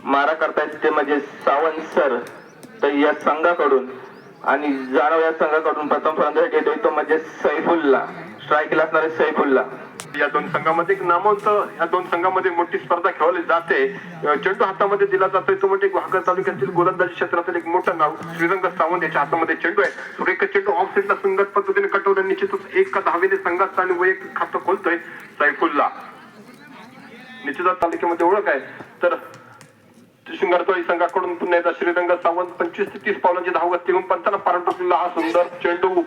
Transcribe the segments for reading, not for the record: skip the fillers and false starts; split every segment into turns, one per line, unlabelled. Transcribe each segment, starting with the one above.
मारा करतायत ते म्हणजे सावंत सर. तर या संघाकडून आणि जाणव या संघाकडून प्रथम फलंदाज येतोय तो म्हणजे सैफुल्ला. स्ट्राईकला असणारे सैफुल्ला.
या दोन संघामध्ये एक नामवंत, या दोन संघामध्ये मोठी स्पर्धा खेळवली जाते. चेंडू हातामध्ये दिला जातोय तो म्हणजे गुहागर तालुक्यातील गोलंदाजी क्षेत्रातील एक मोठं नाव श्रीरंग सावंत याच्या हातामध्ये चेंडू आहे. सुरेख चेंडू ऑफ साईडला सुंदर पद्धतीने कटवलं. निश्चितच एका धावेने संघाचा आणि वैयक्तिक खातं खोलतोय सैफुल्ला. निश्चितच तालुक्यामध्ये ओळख आहे. तर शिंगारतोळी संघाकडून पुन्हा एकदा श्रीरंग सावंत 25 ते 30 पावलांची धावगती घेऊन पंचांना पारण टाकलेला हा सुंदर चेंडू.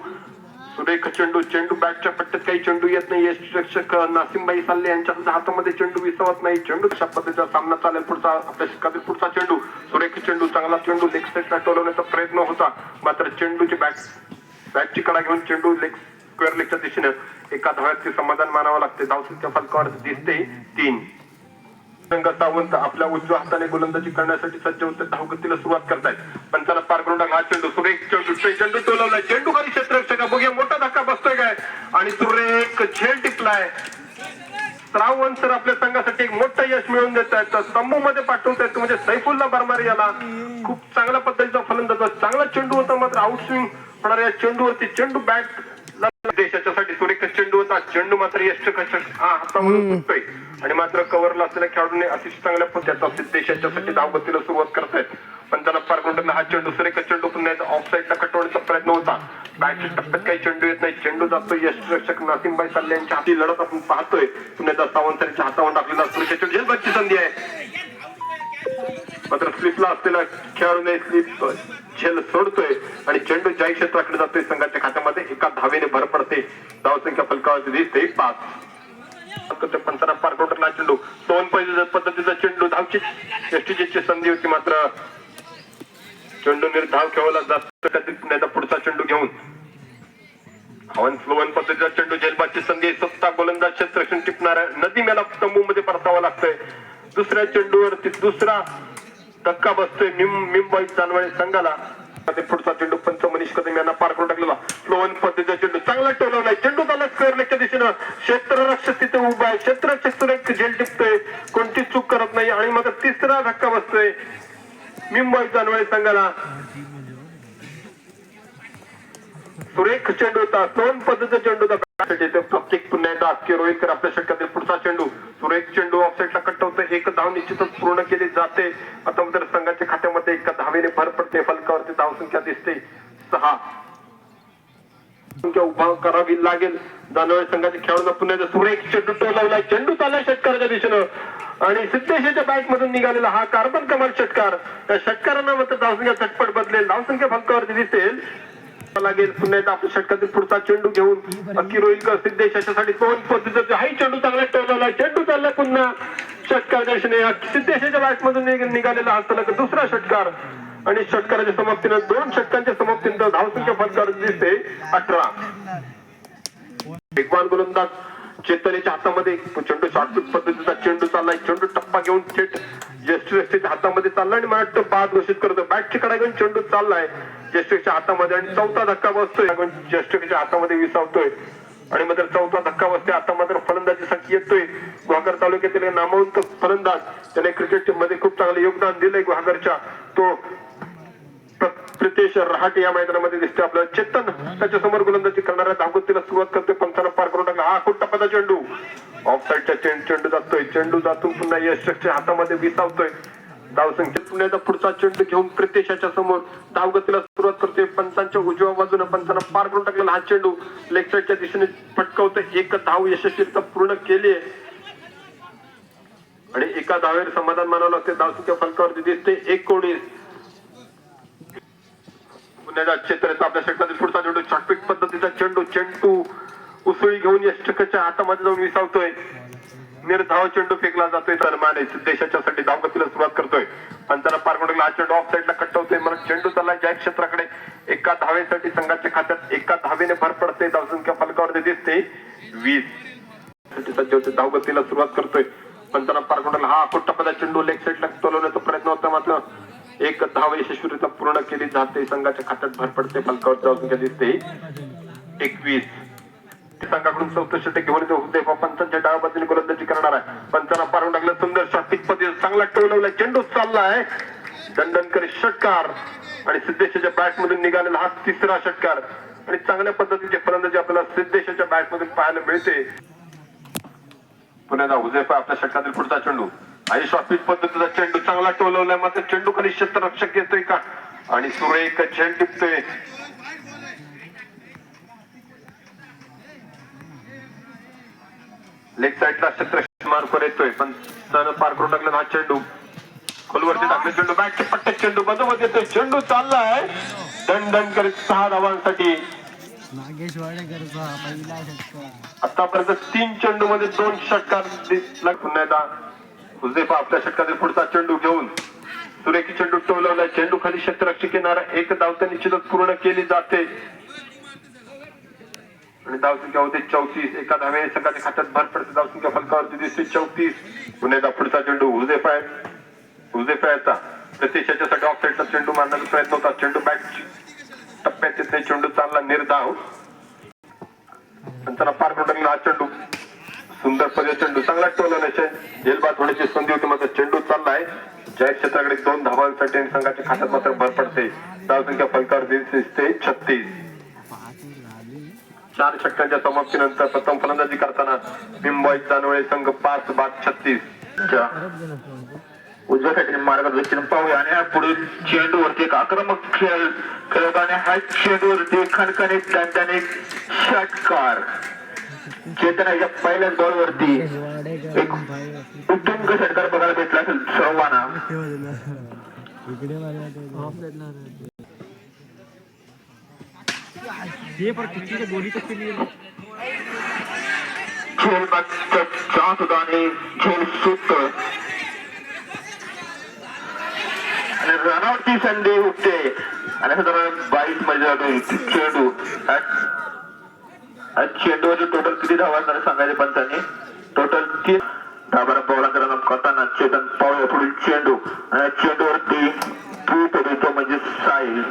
सुरेख चेंडू. चेंडू बॅटच्या पट्ट्यात काही चेंडू येत नाही. यष्टिरक्षक नासिमबाई साल्ले यांच्या हातामध्ये चेंडू विसवत नाही. चेंडू कशा पद्धतीचा सामना चालेल पुढचा आपल्या षटकातील पुढचा चेंडू. सुरेख चेंडू. चांगला चेंडू लेग साईडला टोलवण्याचा प्रयत्न होता, मात्र चेंडूची बॅटची कडा घेऊन चेंडू स्क्वेअर लेगच्या दिशेने एका धाव्याचे समाधान मानावं लागते. धावसंख्या फलकावर दिसते 3. सावंत आपल्या उजव्या हाताने गोलंदाजी करण्यासाठी सज्ज होते. धावगतीला सुरुवात करतायत. पंचाला पार करून टाकला हा चेंडू. सुरेख चेंडू. चेंडू टोलवलाय. चेंडू खाली क्षेत्ररक्षक बघूया मोठा धक्का बसतोय काय आणि सुरेख झेल टिपलाय. सावंत सर आपल्या संघासाठी एक मोठं यश मिळवून देत आहेत. तंबू मध्ये पाठवत आहेत म्हणजे सैफुल्ला बरमारी याला. खूप चांगल्या पद्धतीचा फलंदाज. चांगला चेंडू होता, मात्र आउटस्विंग होणाऱ्या या चेंडूवरती चेंडू बॅट देशाच्यासाठी सुरेख चेंडू होता. चेंडू मात्र यष्टिरक्षक हातामधून सुटतोय आणि मात्र कव्हरला असलेल्या खेळाडूने अतिशय चांगल्या पद्धतीचा देशाच्यासाठी धावगतीला सुरुवात करतायत. पण त्याला पार करून हा चेंडू. सुरेख चेंडू पुन्हा ऑफ साईडला कटवण्याचा प्रयत्न होता. बॅटच्या टप्प्यात काही चेंडू येत नाही. चेंडू जातो यष्टिरक्षक नासिमबाई साल्ले यांच्या हाती लढत आपण पाहतोय. पुन्हा एकदा सावंतच्या हातावर टाकलेला सुरेख चेंडू. झेलबादची संधी आहे, मात्र स्लिपला असलेला खेळाडूने स्लिप झेल सोडतोय आणि चेंडू जाई क्षेत्राकडे जातोय. संघाच्या खात्यामध्ये एका धावेने भर पडते. धावसंख्या फलकावरती दिसते 5. पंचांना पार करून टाकला चेंडू. 2 पद्धतीचा चेंडू. धावची एसटीची संधी होती, मात्र चेंडू निर्धाव खेळवला जातो. पुढचा चेंडू घेऊन हवन स्लोवन पद्धतीचा चेंडू. झेलबादची संधी. स्वतः गोलंदाज क्षेत्ररक्षण टिपणाऱ्या नदीमेला तंबू मध्ये परतावं लागतंय. दुसऱ्या चेंडूवरती दुसरा धक्का बसतोय मिंबाई जानवळे संघाला. पुढचा चेंडू पंच मनीष कदम यांना पार करून टाकलेला स्लोवन पद्धतीचा चेंडू. चांगला टोलवलाय. चेंडू त्याला स्क्वेअर लेगच्या दिशेनं. क्षेत्ररक्षक तिथे उभा आहे. क्षेत्ररक्षक सुरेख झेल टिपतोय, कोणती चूक करत नाही आणि मग तिसरा धक्का बसतोय मिंबाई जानवळे संघाला. सुरेख चेंडू होता. स्लोवन पद्धतीचा चेंडू होता. प्रत्येक पुन्हा एकदा अख्खे रोहितकर आपल्या षटकातील पुढचा चेंडू. सुरेख चेंडू ऑफ साईडला कटवतोय. एक धाव निश्चितच पूर्ण केली जाते. आता मात्र संघाच्या खात्यामध्ये एका धावेने भर पडते. फलकावरती धावसंख्या दिसते 6. संख्या उभा करावी लागेल. जानवळे संघाच्या खेळाडूंना पुन्हा एकदा सुरेख चेंडू टोलवलाय. चेंडू चाललाय षटकाराच्या दिशेनं आणि सिद्धेशच्या बॅट मधून निघालेला हा कार्बन कमाल षटकार. त्या षटकारांना मात्र धावसंख्या झटपट बदलेल. धावसंख्या फलकावरती दिसेल लागेल. पुन्हा एकदा आपल्या षटकातील पुढचा चेंडू घेऊन अक्की रोहिलकर सिद्धेश याच्यासाठी 2 पद्धतीचा हाही चेंडू चांगला टोलवला. चेंडू चालला पुन्हा षटकाराच्या दिशेने. सिद्धेशच्या बॅट मधून निघालेला हा सलग दुसरा षटकार आणि षटकाराच्या समाप्तीनं 2 षटकांच्या समाप्तीनंतर धावसंख्या फलकावर दिसते 18. वेगवान गोलंदाज चेतनेच्या हातामध्ये चेंडू शॉर्टपिच पद्धतीचा चेंडू चाललाय. चेंडू टप्पा घेऊन थेट जस्टिसच्या हातामध्ये चाललाय आणि मला वाटतं बाद घोषित करतो. बॅटची कडा घेऊन चेंडू चाललाय जस्टिसच्या हातामध्ये आणि चौथा धक्का बसतोय. जस्टिसच्या हातामध्ये विसावतोय आणि मात्र चौथा धक्का बसतोय. आता मात्र फलंदाजी संख्या येतोय. गुहागर तालुक्यातील नामवंत फलंदाज, त्याने क्रिकेट मध्ये खूप चांगले योगदान दिलंय गुहागरच्या, तो प्रितेश रहाटे या मैदानामध्ये दिसते आपल्याला. चेतन त्याच्या समोर गोलंदाजी करणाऱ्या धावगतीला सुरुवात करते. पंचांना पार करून टाकला हा खूप टप्प्याचा चेंडू. ऑफ साईडच्या चेंडू जातोय. चेंडू जातून पुन्हा यशच्या हातामध्ये विसावतोय. धावसंख्येत पुन्हा पुढचा चेंडू घेऊन प्रितेशाच्या समोर धावगतीला सुरुवात करते. पंचांच्या उजव्या बाजूने पंचांना पार करून टाकलेला हा चेंडू लेग साईडच्या दिशेने फटकावतोय. एक धाव यशस्वीरित्या पूर्ण केली आहे आणि एका धावेवर समाधान मानावं लागते. धावसंख्या फलकावरती दिसते 19. पुन्हा क्षेत्राचा आपल्या षटकातील पुढचा चेंडू. शॉर्टपिच पद्धतीचा चेंडू. चेंडू उसळी घेऊन यशच्या हातामध्ये जाऊन विसावतोय. निर्धाव चेंडू फेकला जातोय. तर माने देशाच्यासाठी धावगतीला सुरुवात करतोय. पंचांना पार करून हा चेंडू ऑफ साईडला कटवतोय. मला चेंडू चाललाय जय क्षेत्राकडे. एका धावेसाठी संघाच्या खात्यात एका धावेने भर पडते. धावसंख्या फलकावरती दिसते 20. धावगतीला सुरुवात करतोय. पंचांना पार करून हा टप्प्याचा चेंडू लेग साईडला तोलवण्याचा प्रयत्न होता, मात्र एक धाव यशस्वीरित्या पूर्ण केली जाते. संघाच्या खात्यात भर पडते. फलकावर धावसंख्या दिसते 21. संघाकडून 64 षटक घेऊन येतो हुसेफा पंचांच्या डाव्या बाजूने गोलंदाजी करणार आहे. पंचांना पारून टाकलं सुंदर शॉट पिच मध्ये चांगला टोलवला चेंडू चाललाय दंडनकरी षटकार आणि सिद्धेशच्या बॅट मधून निघालेला हा तिसरा षटकार आणि चांगल्या पद्धतीचे फलंदाजी आपल्याला सिद्धेशच्या बॅट मधून पाहायला मिळते. पुन्हा हुसेफा आपल्या षटकातील पुढचा चेंडू आणि शॉट पिच पद्धतीचा चेंडू चांगला टोलवलाय मात्र चेंडू खाली क्षेत्ररक्षक येतोय का आणि सुरेख झेंड टिपतोय. लेग साईडला क्षेत्ररक्षक मार्कवर येतोय पण त्यानं पार करून टाकला हा चेंडू खोलवरती टाकले चेंडू बॅटच्या पट्ट्यात चेंडू बदलत येतोय चेंडू चाललाय दंडन करीत 6 धावांसाठी. आतापर्यंत 3 चेंडू मध्ये 2 षटकार. पुन्हा एकदा हुसेफा आपल्या षटकातील पुढचा चेंडू घेऊन सुरेखी चेंडू टोलवलाय चेंडू खाली क्षेत्ररक्षक येणारा एक धाव तर निश्चितच पूर्ण केली जाते आणि धावसंख्या होते 34. एका धावेने संघाच्या खात्यात भर पडते धावसंख्या फलकावरती दिसते 34. पुन्हा एकदा पुढचा चेंडू हुसेफाचा प्रत्यक्षाच्यासाठी ऑफ साईडचा चेंडू मारण्याचा प्रयत्न होता चेंडू बॅट टप्प्यात येत नाही चेंडू चालला निर्धाव त्यांना पार करून हा चेंडू सुंदर पद्धत चेंडू चांगला टोलवण्याचे जेलबाद होण्याची संधी होती मात्र चेंडू चाललाय जाहीर क्षेत्राकडे 2 धावांसाठी आणि संघाच्या खात्यात मात्र भर पडते धावसंख्या फलकावर दिसते 36. 4 षटकांच्या समाप्तीनंतर प्रथम फलंदाजी करताना मुंबई जानवळे संघ 5-36
उजव्या साईडने मार्गदर्शन पाहूया आणि हा पुढील चेंडूवरती एक आक्रमक खेळ खेळत आणि हा चेंडूवरती खणखणीत दणदणीत षटकार. चेतनाच्या पहिल्याच बॉलवरती एक उत्तुंग षटकार बघायला भेटला असेल सर्वांना. खेळ मागच्या 4 धावांनी खेळ सुटतोय आणि रनआउटची संधी उठते आणि 22 मध्ये जातो चेंडू. चेंडूवरती टोटल किती धावा असणार सांगायचे पंचांनी टोटल 3 धावा बॉलांचा रनआउट करताना चेतन पावले पुढील चेंडू आणि चेंडूवरती ट्वीट होतो म्हणजे साईल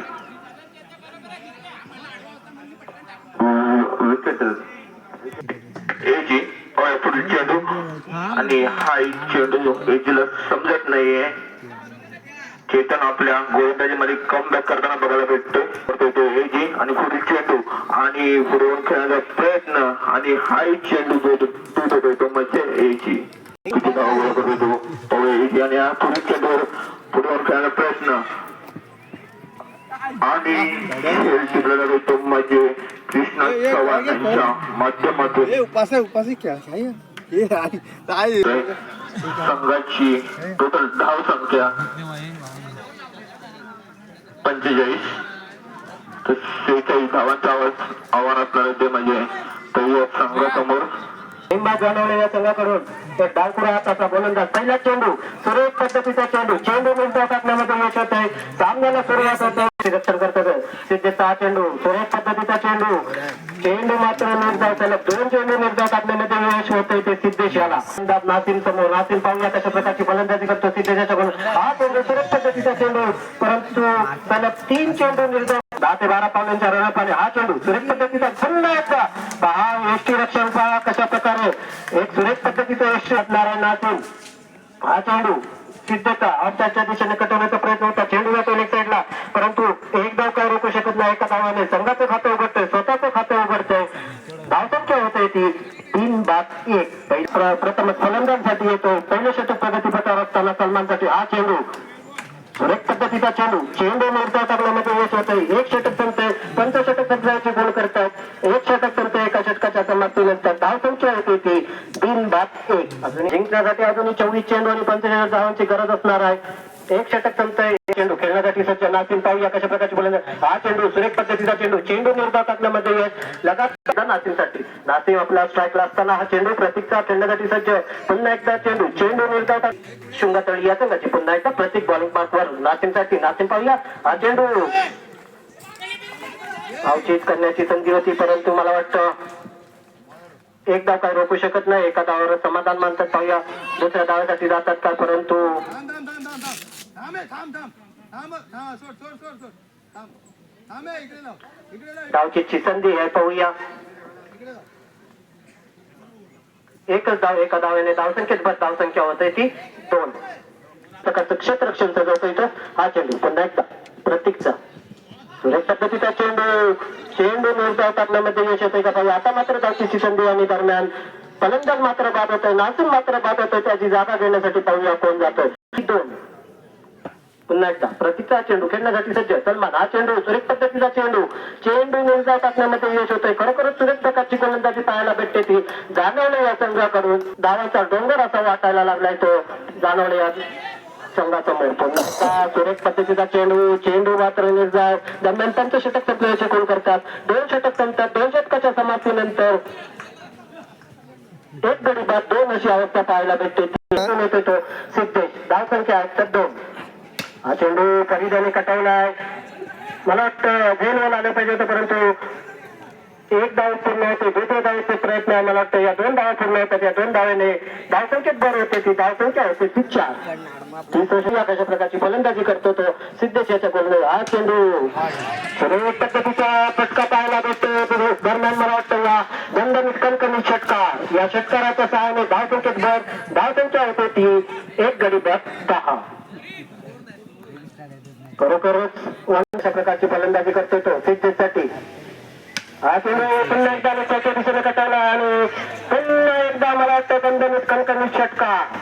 विकेट एजी पावले पुढील चेंडू आणि हाय चेंडू एजीला समजत नाहीये. चेतन आपल्या गोलंदाजी मध्ये कमबॅक करताना बघायला भेटतो एजी आणि पुढील चेंडू आणि पुढून खेळण्याचा प्रयत्न आणि हाय चेंडू जो म्हणजे एजी किती धावा करतो एजी आणि पुढील चेंडूवर पुढून खेळण्याचा प्रयत्न आणि खेळ टिपला जातो म्हणजे कृष्णा चव्हाण यांच्या माध्यमातून संघाची टोटल धाव संख्या 45 तर 46 धावांचा आव्हान असणार ते म्हणजे तरी संघासमोर
या संघाकडून एक डावकुरा हाताचा गोलंदाज पहिला चेंडू सुरेख पद्धतीचा चेंडू मिळतो टाकण्यामध्ये यश होत आहे. सामन्याला सुरुवात होते रक्षण करतात सिद्धेचा हा चेंडू सुरेख पद्धतीचा चेंडू मात्र निर्धाव त्याला 2 चेंडू निर्धाव टाकण्यामध्ये यश होत आहे ते सिद्धेश याला. नासिम समोर नासिम पाहूया कशा प्रकारची फलंदाजी करतो सिद्धेशाकडून हा चेंडू सुरेख पद्धतीचा चेंडू परंतु त्याला 3 चेंडू निर्धाव 10 ते 12 पावलांच्या रनअपाने हा चेंडू सुरेख पद्धतीचा पुन्हा एकदा हा यष्टी रक्षण पहा कशा प्रकारे एक सुरेख पद्धतीचा यष्टी असणारा नासिम हा चेंडू सिद्धेचा ऑफसाईडच्या दिशेने कटवण्याचा प्रयत्न होता चेंडू जातो लेग साईडला परंतु एक धाव काय रोखू शकत नाही. एका धावाने संघाचं खातं उघडतंय स्वतःचं खातं उघडतंय धावसंख्या होते ती 3-1. प्रथम फलंदाजांसाठी येतो पहिलं षटक प्रगतीपथावर असताना सलमानसाठी हा चेंडू सुरेख पद्धतीचा चेंडू निर्धाव टाकण्यामध्ये यश होत आहे. 1 षटक संपते पंचषटक संपण्याचे गोल करतात 1 षटक संपते एका षटकाच्या समाप्तीनंतर धावसंख्या होते ती 3-1. अजून जिंकण्यासाठी अजूनही 24 चेंडू आणि 45 धावांची गरज असणार आहे. 1 षटक संपतंय चेंडू खेळण्यासाठी सज्ज नासिम पाहूया कशा प्रकारचे बोलणार हा चेंडू सुरेख पद्धतीचा चेंडू निर्धाव टाकण्यामध्ये यश लगातार नासिमसाठी नासिम आपला स्ट्राईकला असताना हा चेंडू प्रतीकचा खेळण्यासाठी सज्ज पुन्हा एकदा चेंडू निर्धाव टाक शुंगातळी या संघाची पुन्हा एकदा प्रतीक बॉलिंग मार्कवर नासिमसाठी नासिम पाहूया हा चेंडू अवचित करण्याची संधी होती परंतु मला वाटतं एक धाव काय रोखू शकत नाही. एका धावावर समाधान मानतात पाहूया दुसऱ्या धावासाठी जातात का परंतु धावचीची संधी आहे पाहूया एकच धाव, एका धावेने धावसंख्येत भर धावसंख्या होते ती 2. प्रकारचं क्षेत्ररक्षण सजवतो इथं हा चेंडू पुन्हा एकदा प्रतीकचा सुरेख पद्धतीचा चेंडू निर्धाव टाकण्यामध्ये यश येते का पाहिजे. आता मात्र धावची संधी आणि दरम्यान फलंदाज मात्र बाद होतोय, नासिर मात्र बाद होतोय. त्याची जागा घेण्यासाठी पाहूया कोण जातोय. 2 पुन्हा एकदा प्रतीकचा चेंडू खेळण्यासाठी सज्ज सलमान. हा चेंडू सुरेख पद्धतीचा चेंडू निर्धाव टाकण्यामध्ये यश होतोय. खरोखरच सुरेख प्रकारची गोलंदाजी पाहायला भेटते ती जाणवणे या संघाकडून. धावांचा डोंगर असा वाटायला लागलाय तो जाणवणे या संघासमोर. पुन्हा सुरेख पद्धतीचा चेंडू मात्र निर्धाव दरम्यान पंचषटक संपल्याचे कोण करतात. 2 षटक संपतात. 2 षटकाच्या समाप्तीनंतर 1 गडी बाद 2 अशी अवस्था पाहायला भेटते. तो सिद्धेश धावसंख्या आहे 2. हा चेंडू फरीदाने कटावलाय. मला वाटतं गोलवर आलं पाहिजे होतं परंतु 1 धाव पूर्ण होते. दुसऱ्या धावेचे प्रयत्न आहे. मला वाटतं या 2 धावा पूर्ण होतात. या 2 धावेने धावसंख्येत भर होते. ती धावसंख्या होते ती 4. कशा प्रकारची फलंदाजी करतो तो सिद्धेश याच्या गोलने. हा चेंडू सुरेख पद्धतीचा फटका पाहायला भेटतो. दरम्यान मला वाटतं या दणदणीत कणकणीत षटकार. या षटकाराच्या सहाय्याने धावसंख्येत भर धावसंख्या होते ती 1 गडी बाद 10. खरोखरच अशा प्रकारची फलंदाजी करतो तो सिद्धेशसाठी. हा चेंडू पुन्हा एकदा लक्षाच्या दिशेने कटावला आणि पुन्हा एकदा मला वाटतं दणदणीत कणकणीत षटकार.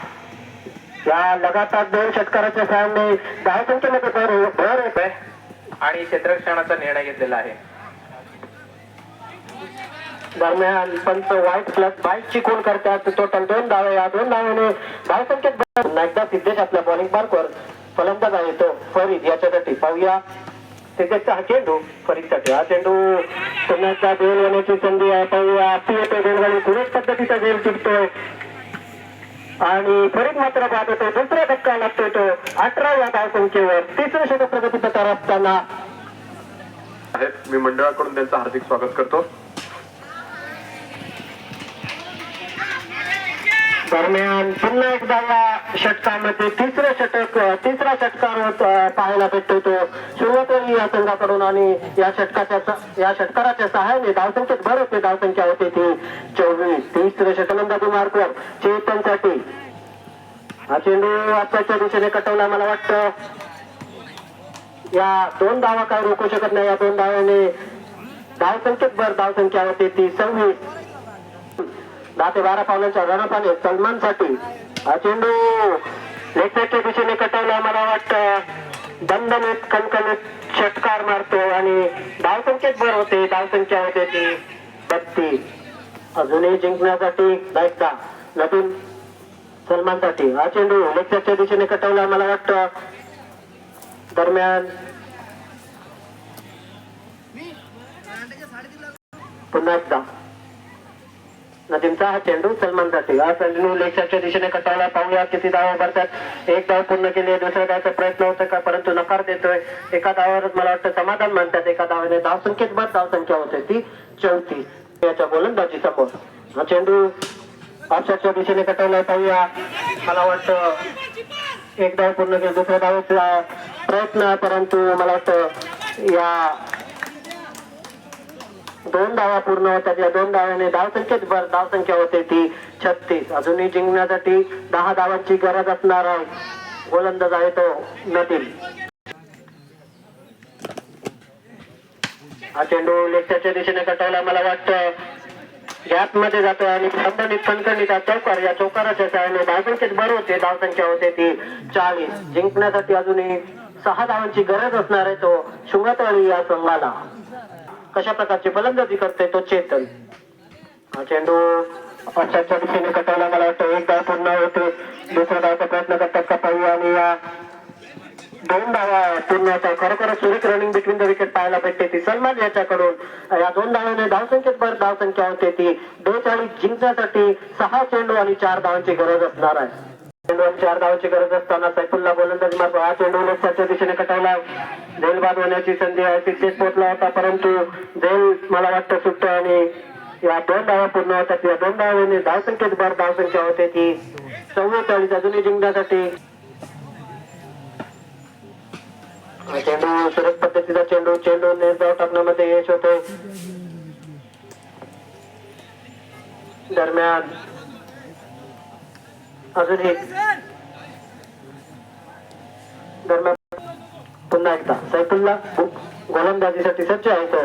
या लगातार 2 षटकाराच्या सहाय्याने धावसंख्येमध्ये भर येत आहे
आणि क्षेत्ररक्षणाचा निर्णय घेतलेला आहे.
दरम्यान पंच व्हाईट प्लस बाईटची कोण करतात. टोटल 2 धावे. या 2 धावेने धावसंख्येत भर. पुन्हा एकदा सिद्धेश आपल्या बॉलिंग मार्कवर फलंदाज आहे तो फरीद याच्यासाठी पाहूया. सिद्धेशचा हा चेंडू फरीदसाठी. हा चेंडू पुन्हा एकदा गोल होण्याची संधी आहे. पाहूया येतो गोलगाडी. सुरेश पद्धतीचा गोल टिकतोय आणि फरीद मात्र बाद होतो. दुसरा धक्का लागतोय तो 18 या धावसंख्येवर. 3रं षटक प्रगती पथावर असताना
मी मंडळाकडून त्यांचं हार्दिक स्वागत करतो.
दरम्यान पुन्हा एकदा या षटकामध्ये तिसरा षटकार पाहायला भेटतो तो सुरुवातही या संघाकडून आणि या षटकाराच्या सहाय्याने धावसंख्येत भर होते. धावसंख्या होते ती 24. 3रं षटकांदाजी मार्कवर चेतनसाठी. हा चेंडू आत्ताच्या दिशेने कटवला. मला वाटतं या 2 धावा काय रोखू शकत नाही. या 2 धावाने धावसंख्येत भर धावसंख्या होते ती 26. 10 ते 12 पावलांच्या रनपाने सलमानसाठी. हा चेंडू लेगच्या दिशेने कटवला. मला वाटतं दणदणीत कणकणीत षटकार मारतो आणि धावसंख्येत भर होते. धावसंख्या होते ती 32. अजूनही जिंकण्यासाठी दायित्व नवीन सलमानसाठी. हा चेंडू लेगच्या दिशेने कटवला. मला वाटतं दरम्यान पुन्हा एकदा नदीमचा हा चेंडू सलमानसाठी. हा चेंडू लेगच्या दिशेने कटावला. पाहूया किती धावा भरतात. 1 धाव पूर्ण केली. दुसऱ्या धावाचा प्रयत्न होता का परंतु नकार देतोय. एका धावावरच मला वाटतं समाधान मानतात. एका धावाने धावसंख्येत भर धावसंख्या होते ती 34 याच्या गोलंदाजी समोर. हा चेंडू ऑफसाईडच्या दिशेने कटावला. पाहूया मला वाटतं 1 धाव पूर्ण केली. दुसऱ्या धावाचा प्रयत्न परंतु मला वाटतं या 2 धावा पूर्ण होतात. या 2 धावाने धावसंख्येत भर धावसंख्या होते ती 36. अजूनही जिंकण्यासाठी 10 धावांची गरज असणार आहे. गोलंदाज आहे तो नदीम. हा चेंडू लेगच्या दिशेने कटावला. मला वाटतं गॅप मध्ये जातोय आणि दणदणीत कणकणीत चौकार. या चौकाराच्या सहाय्याने धावसंख्येत भर होते. धावसंख्या होते ती 40. जिंकण्यासाठी अजूनही 6 धावांची गरज असणार आहे तो शुंगतवाडी या संघाला. कशा प्रकारची फलंदाजी करते तो चेतन. हा चेंडू ऑफसाईडच्या दिशेने कटावला. मला वाटतं 1 धाव पूर्ण होते. दुसऱ्या धावाचा प्रयत्न करतात का पाहूया आणि या 2 धावा पूर्ण होतात. खरोखरच सुरेख रनिंग बिटवीन द विकेट पाहायला भेटते ती सलमान याच्याकडून. या 2 धावाने धावसंख्येत भर धावसंख्या होते ती 42. जिंकण्यासाठी 6 चेंडू आणि 4 धावांची गरज असणार आहे. चेंडू आणि 4 धावांची गरज असताना सैफुल्ला गोलंदाजी मारतो. हा चेंडू लेगच्या दिशेने कटावला. झेल बाद होण्याची संधी आहे. सिद्धेश पोहोचला होता परंतु झेल मला वाटतं सुटतो आणि या 2 धावा पूर्ण होतात. या 2 धावाने धावसंख्येत भर धावसंख्या होते ती 44. अजूनही जिंकण्यासाठी चेंडू सुरेख पद्धतीचा चेंडू निर्धाव टाकण्यामध्ये यश होते. दरम्यान अजून एक दरम्यान पुन्हा एकदा सैफुल्ला गोलंदाजीसाठी सज्ज आहेत.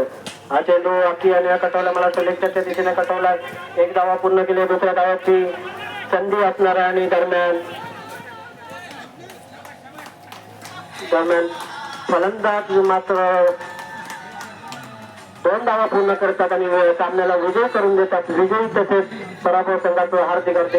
हा चेंडू अक्की आणि कटवला मला लेगच्या दिशेने कटवला. एक धावा पूर्ण केली. दुसऱ्या धावाची संधी असणार आहे आणि दरम्यान फलंदाज मात्र 2 धावा पूर्ण करतात आणि सामन्याला विजय करून देतात. विजयी तसेच पराभव संघाचं हार्दिक